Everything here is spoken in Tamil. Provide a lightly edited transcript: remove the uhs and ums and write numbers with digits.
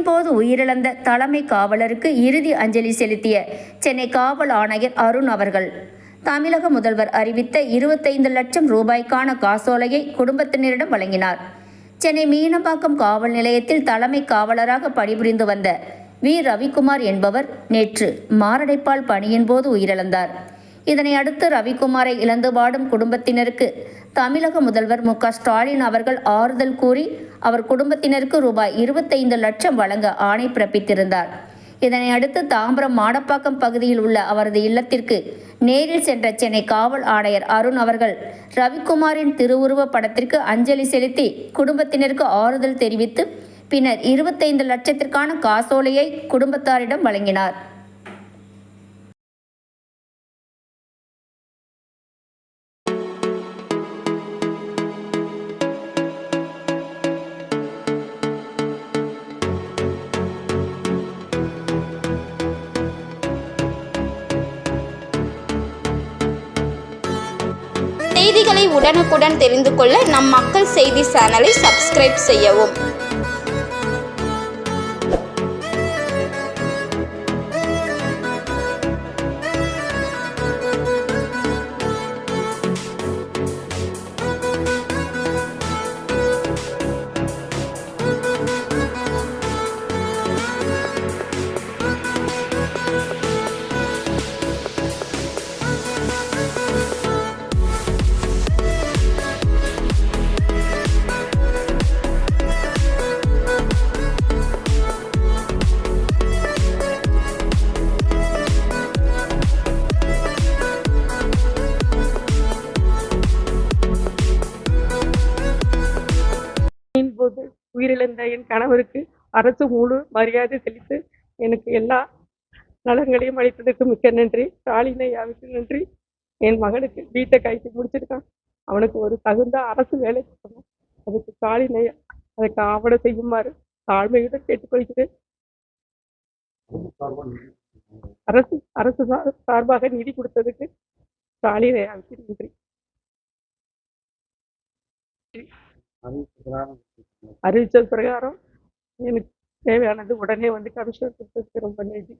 பணியின் போது உயிரிழந்த தலைமை காவலருக்கு இறுதி அஞ்சலி செலுத்திய சென்னை காவல் ஆணையர் அருண் அவர்கள் தமிழக முதல்வர் அறிவித்த 25 லட்சம் ரூபாய்க்கான காசோலையை குடும்பத்தினரிடம் வழங்கினார். சென்னை மீனம்பாக்கம் காவல் நிலையத்தில் தலைமை காவலராக பணிபுரிந்து வந்த வி. ரவிக்குமார் என்பவர் நேற்று மாரடைப்பால் பணியின் போது உயிரிழந்தார். இதனை அடுத்து ரவிக்குமாரை இழந்து வாடும் குடும்பத்தினருக்கு தமிழக முதல்வர் மு.க. ஸ்டாலின் அவர்கள் ஆறுதல் கூறி அவர் குடும்பத்தினருக்கு ரூபாய் 25 லட்சம் வழங்க ஆணை பிறப்பித்திருந்தார். இதனை அடுத்து தாம்பரம் மாடப்பாக்கம் பகுதியில் உள்ள அவரது இல்லத்திற்கு நேரில் சென்ற சென்னை காவல் ஆணையர் அருண் அவர்கள் ரவிக்குமாரின் திருவுருவ படத்திற்கு அஞ்சலி செலுத்தி குடும்பத்தினருக்கு ஆறுதல் தெரிவித்து பின்னர் 25 லட்சத்திற்கான காசோலையை குடும்பத்தாரிடம் வழங்கினார். செய்திகளை உடனுக்குடன் தெரிந்து கொள்ள நம் மக்கள் செய்தி சேனலை சப்ஸ்கிரைப் செய்யவும். போது உயிரிழந்த என் கணவருக்கு அரசு முழு மரியாதை செலுத்தி எனக்கு எல்லா நலன்களையும் அளித்ததற்கு மிக்க நன்றி. ஸ்டாலின் ஐயாவுக்கு நன்றி. என் மகனுக்கு பிடெக் ஐடி முடிச்சிருக்கான். அவனுக்கு ஒரு தகுந்த அரசு வேலை கொடுக்கணும். அதுக்கு ஸ்டாலின் ஐயா அதுக்கு ஆவணம் செய்யுமாறு தாழ்மையுடன் கேட்டுக்கொள்கிறேன். அரசு சார்பாக நிதி கொடுத்ததுக்கு ஸ்டாலின் ஐயாவுக்கு நன்றி. அறிவிச்சல் பிரகாரம் எனக்கு தேவையானது உடனே வந்து கமிஷனர் கொடுத்ததுக்கு ரொம்ப நன்றி.